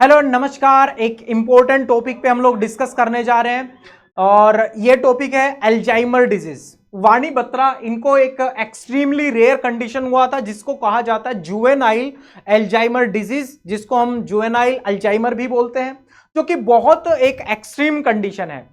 Hello नमस्कार। एक important topic पे हम लोग डिस्कस करने जा रहे हैं और ये टॉपिक है अल्जाइमर डिजीज। वाणी बत्रा इनको एक एक्सट्रीमली रेयर कंडीशन हुआ था जिसको कहा जाता है जुवेनाइल अल्जाइमर डिजीज, जिसको हम जुवेनाइल अल्जाइमर भी बोलते हैं, जो कि बहुत एक एक्सट्रीम कंडीशन है।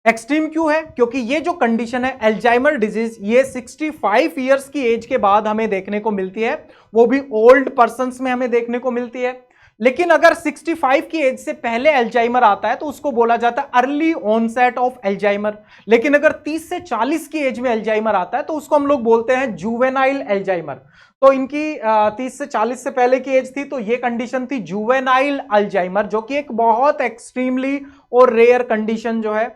एक्सट्रीम क्यों है? क्योंकि ये जो कंडीशन है अल्जाइमर डिजीज, ये 65 ईयर्स की एज के बाद हमें देखने को मिलती है, वो भी ओल्ड पर्संस में हमें देखने को मिलती है। लेकिन अगर 65 की एज से पहले अल्जाइमर आता है तो उसको बोला जाता है अर्ली ऑनसेट ऑफ अल्जाइमर। लेकिन अगर 30 से 40 की एज में अल्जाइमर आता है तो उसको हम लोग बोलते हैं जुवेनाइल अल्जाइमर। तो इनकी 30 से 40 से पहले की एज थी, तो ये कंडीशन थी जुवेनाइल अल्जाइमर, जो कि एक बहुत एक्सट्रीमली और रेयर कंडीशन जो है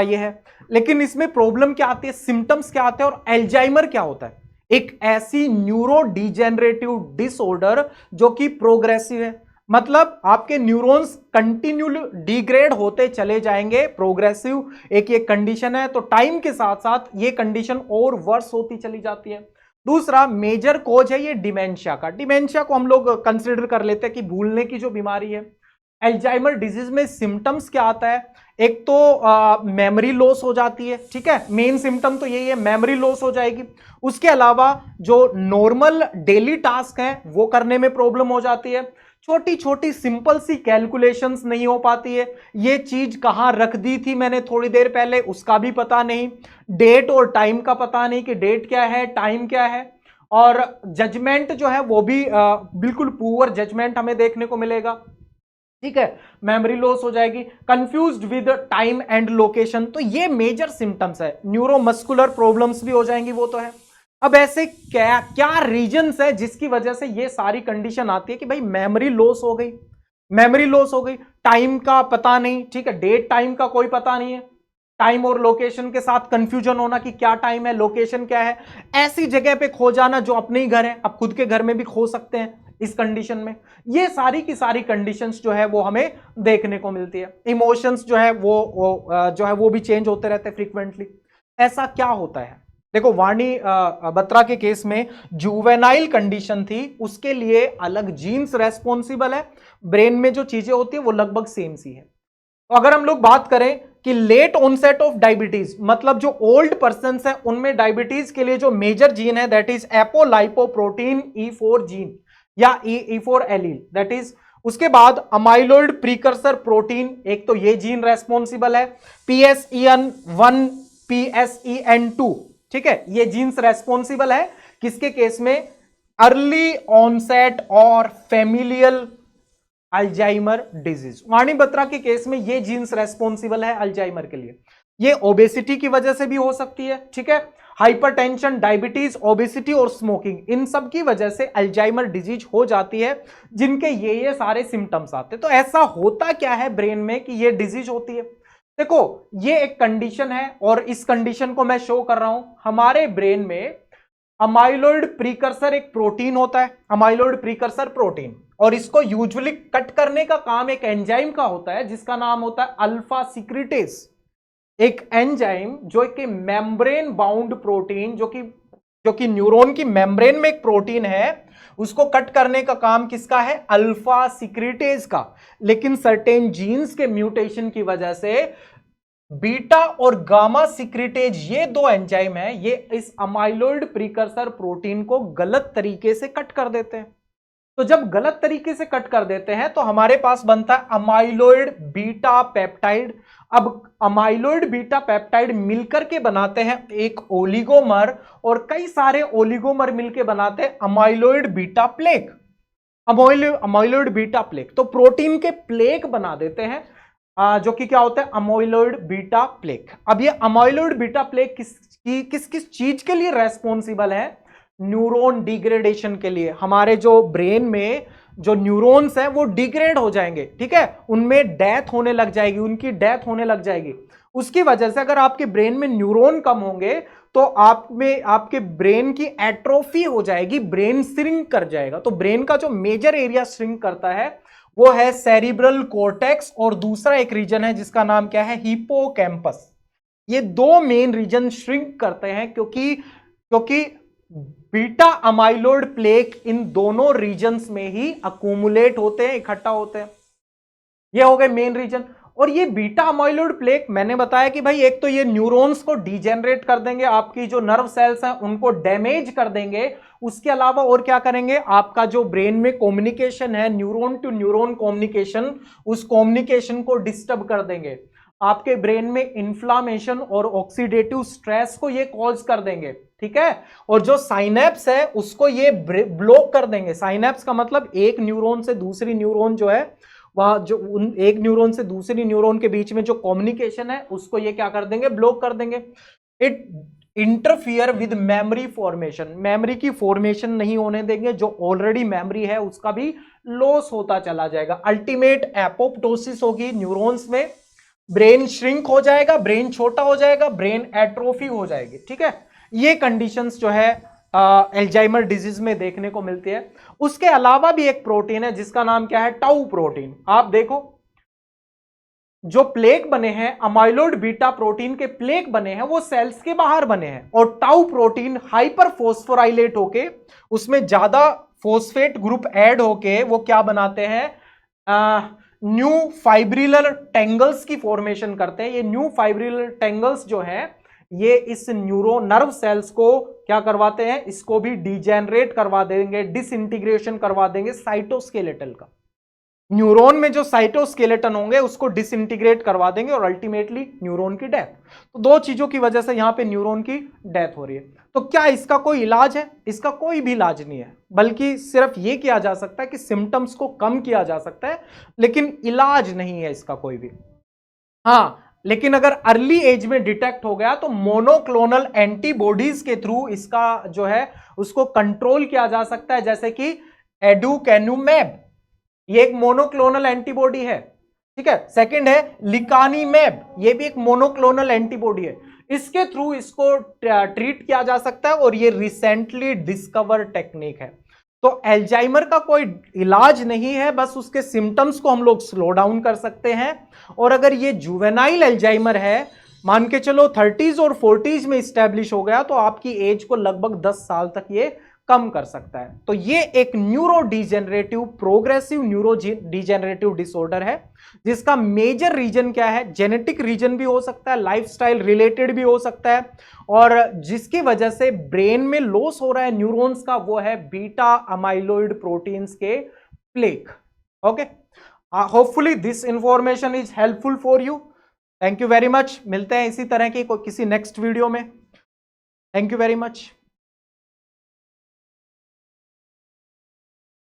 ये है। लेकिन इसमें प्रॉब्लम क्या आती है, सिम्टम्स क्या आते हैं और अल्जाइमर क्या होता है? एक ऐसी न्यूरो डिजेनरेटिव डिसऑर्डर जो कि प्रोग्रेसिव है, मतलब आपके न्यूरॉन्स कंटिन्यूली डिग्रेड होते चले जाएंगे। प्रोग्रेसिव एक ये कंडीशन है, तो टाइम के साथ साथ ये कंडीशन और वर्स होती चली जाती है। दूसरा मेजर कॉज है ये डिमेंशिया का। डिमेंशिया को हम लोग कंसिडर कर लेते हैं कि भूलने की जो बीमारी है। अल्जाइमर डिजीज में सिम्टम्स क्या आता है? एक तो मेमोरी लॉस हो जाती है, ठीक है, मेन सिम्टम तो यही है, मेमोरी लॉस हो जाएगी। उसके अलावा जो नॉर्मल डेली टास्क है वो करने में प्रॉब्लम हो जाती है। छोटी छोटी सिंपल सी कैलकुलेशंस नहीं हो पाती है। ये चीज कहां रख दी थी मैंने थोड़ी देर पहले, उसका भी पता नहीं। डेट और टाइम का पता नहीं कि डेट क्या है, टाइम क्या है। और जजमेंट जो है वो भी बिल्कुल पुअर जजमेंट हमें देखने को मिलेगा, ठीक है। मेमोरी लॉस हो जाएगी, confused with time and location. तो ये मेजर सिम्टम्स है। न्यूरोमस्कुलर प्रॉब्लम्स भी हो जाएंगी, वो तो है। अब ऐसे क्या क्या रीजंस है जिसकी वजह से ये सारी कंडीशन आती है कि भाई मेमोरी लॉस हो गई, मेमोरी लॉस हो गई, टाइम का पता नहीं, ठीक है, डेट टाइम का कोई पता नहीं है, टाइम और लोकेशन के साथ कंफ्यूजन होना कि क्या टाइम है, लोकेशन क्या है, ऐसी जगह पे खो जाना जो अपने ही घर है, आप खुद के घर में भी खो सकते हैं इस कंडीशन में। ये सारी की सारी कंडीशंस जो है वो हमें देखने को मिलती है। इमोशंस जो है वो भी चेंज होते रहते हैं फ्रीक्वेंटली। ऐसा क्या होता है? देखो वाणी बत्रा के केस में जुवेनाइल कंडीशन थी, उसके लिए अलग जीन्स रेस्पॉन्सिबल है। ब्रेन में जो चीजें होती है वो लगभग सेम सी है। तो अगर हम लोग बात करें कि लेट ऑनसेट ऑफ डायबिटीज, मतलब जो ओल्ड पर्सन है उनमें डायबिटीज के लिए जो मेजर जीन है दैट इज एपोलाइपोप्रोटीन E4 जीन या E4 एलील, दैट इज। उसके बाद अमाइलोइड प्रीकर्सर प्रोटीन, एक तो ये जीन रेस्पॉन्सिबल है। PSEN1 PSEN2, ठीक है, ये जीन्स रेस्पॉन्सिबल है किसके केस में? अर्ली ऑनसेट और फेमिलियल अल्जाइमर डिजीज। वाणी बत्रा के केस में ये जीन्स रेस्पॉन्सिबल है अल्जाइमर के लिए। ये ओबेसिटी की वजह से भी हो सकती है, ठीक है। हाइपरटेंशन, डायबिटीज, ओबेसिटी और स्मोकिंग, इन सब की वजह से अल्जाइमर डिजीज हो जाती है, जिनके ये सारे सिम्टम्स आते हैं। तो ऐसा होता क्या है ब्रेन में कि ये डिजीज होती है? देखो, ये एक कंडीशन है और इस कंडीशन को मैं शो कर रहा हूं। हमारे ब्रेन में अमाइलोइड प्रीकर्सर एक प्रोटीन होता है, अमाइलोइड प्रीकर्सर प्रोटीन, और इसको यूजुअली कट करने का काम एक एंजाइम का होता है जिसका नाम होता है अल्फा सिक्रिटेज। एक एंजाइम जो कि मेम्ब्रेन बाउंड प्रोटीन, जो कि न्यूरॉन की मेम्ब्रेन में एक प्रोटीन है, उसको कट करने का काम किसका है? अल्फा सिक्रिटेज का। लेकिन सर्टेन जीन्स के म्यूटेशन की वजह से बीटा और गामा सिक्रिटेज, ये दो एंजाइम है, ये इस अमाइलोइड प्रीकर्सर प्रोटीन को गलत तरीके से कट कर देते हैं। तो जब गलत तरीके से कट कर देते हैं तो हमारे पास बनता है अमाइलोइड बीटा पेप्टाइड। अब अमाइलोइड बीटा पेप्टाइड मिलकर के बनाते हैं एक ओलिगोमर, और कई सारे ओलिगोमर मिलकर बनाते हैं amyloid beta plaque. Amyloid beta plaque, तो प्रोटीन के प्लेक बना देते हैं, जो कि क्या होता है? Amyloid beta plaque. अब ये अमाइलोइड बीटा प्लेक किस किस चीज के लिए रेस्पॉन्सिबल है? न्यूरॉन डिग्रेडेशन के लिए। हमारे जो ब्रेन में जो न्यूरॉन्स हैं वो डिग्रेड हो जाएंगे, ठीक है, उनमें डेथ होने लग जाएगी, उनकी डेथ होने लग जाएगी। उसकी वजह से अगर आपके ब्रेन में न्यूरॉन कम होंगे तो आप में आपके ब्रेन की एट्रोफी हो जाएगी, ब्रेन श्रिंक कर जाएगा। तो ब्रेन का जो मेजर एरिया श्रिंक करता है वो है सेरिब्रल कॉर्टेक्स, और दूसरा एक रीजन है जिसका नाम क्या है? हिपोकैम्पस। ये दो मेन रीजन श्रिंक करते हैं क्योंकि क्योंकि बीटा अमाइलोइड प्लेक इन दोनों रीजन्स में ही अक्यूमुलेट होते हैं, इकट्ठा होते हैं। ये हो गए मेन रीजन। और ये बीटा अमाइलॉइड प्लेक मैंने बताया कि भाई एक तो ये न्यूरॉन्स को डिजेनरेट कर देंगे, आपकी जो नर्व सेल्स हैं उनको डैमेज कर देंगे, उसके अलावा और क्या करेंगे, आपका जो ब्रेन में कम्युनिकेशन है, न्यूरॉन टू न्यूरॉन कम्युनिकेशन, उस कम्युनिकेशन को डिस्टर्ब कर देंगे, आपके ब्रेन में इंफ्लामेशन और ऑक्सीडेटिव स्ट्रेस को ये कॉज कर देंगे, ठीक है। और जो साइनेप्स है उसको ये ब्लॉक कर देंगे। साइनेप्स का मतलब एक न्यूरॉन से दूसरी न्यूरॉन जो है, वह जो उन एक न्यूरॉन से दूसरी न्यूरॉन के बीच में जो कम्युनिकेशन है उसको ये क्या कर देंगे, ब्लॉक कर देंगे। It interfere with memory formation, memory की फॉर्मेशन नहीं होने देंगे, जो ऑलरेडी मेमोरी है उसका भी लॉस होता चला जाएगा। अल्टीमेट एपोप्टोसिस होगी न्यूरॉन्स में, ब्रेन श्रिंक हो जाएगा, ब्रेन छोटा हो जाएगा, ब्रेन एट्रोफी हो जाएगी, ठीक है। ये कंडीशंस जो है एल्जाइमर डिजीज में देखने को मिलती है। उसके अलावा भी एक प्रोटीन है जिसका नाम क्या है, टाउ प्रोटीन। आप देखो जो प्लेक बने हैं, अमाइलॉइड बीटा प्रोटीन के प्लेक बने हैं वो सेल्स के बाहर बने हैं, और टाउ प्रोटीन हाइपर फोस्फोराइलेट होके उसमें ज्यादा फोस्फेट ग्रुप ऐड होके वो क्या बनाते हैं, न्यू फाइब्रिलर टेंगल्स की फॉर्मेशन करते हैं। ये न्यू फाइब्रिलर टेंगल्स जो है ये इस न्यूरो नर्व सेल्स को क्या करवाते हैं, इसको भी डिजेनरेट करवा देंगे, डिसइंटीग्रेशन करवा देंगे साइटोस्केलेटल का। न्यूरॉन में जो साइटोस्केलेटन होंगे उसको डिसइंटीग्रेट करवा देंगे और अल्टीमेटली न्यूरॉन की डेथ। तो दो चीजों की वजह से यहां पे न्यूरॉन की डेथ हो रही है। तो क्या इसका कोई इलाज है? इसका कोई भी इलाज नहीं है, बल्कि सिर्फ ये किया जा सकता है कि सिम्टम्स को कम किया जा सकता है, लेकिन इलाज नहीं है इसका कोई भी। हाँ, लेकिन अगर अर्ली एज में डिटेक्ट हो गया तो मोनोक्लोनल एंटीबॉडीज के थ्रू इसका जो है उसको कंट्रोल किया जा सकता है, जैसे कि एडुकेनुमैब, ये एक मोनोक्लोनल एंटीबॉडी है, ठीक है। सेकंड है लिकानीमैब, ये भी एक मोनोक्लोनल एंटीबॉडी है, इसके थ्रू इसको ट्रीट किया जा सकता है, और ये रिसेंटली डिस्कवर टेक्निक है। तो एल्जाइमर का कोई इलाज नहीं है, बस उसके सिम्टम्स को हम लोग स्लो डाउन कर सकते हैं। और अगर ये जुवेनाइल एल्जाइमर है, मान के चलो 30s और 40s में स्टैब्लिश हो गया, तो आपकी एज को लगभग 10 साल तक ये कम कर सकता है। तो ये एक neuro degenerative, progressive neuro degenerative disorder है, जिसका मेजर रीजन क्या है, जेनेटिक रीजन भी हो सकता है, लाइफस्टाइल रिलेटेड भी हो सकता है, और जिसकी वजह से ब्रेन में लॉस हो रहा है न्यूरॉन्स का, वो है बीटा अमाइलॉइड प्रोटीन्स के plaque. Okay, hopefully this information is helpful for you. Thank you very much. मिलते हैं इसी तरह की किसी नेक्स्ट वीडियो में। Thank you very much.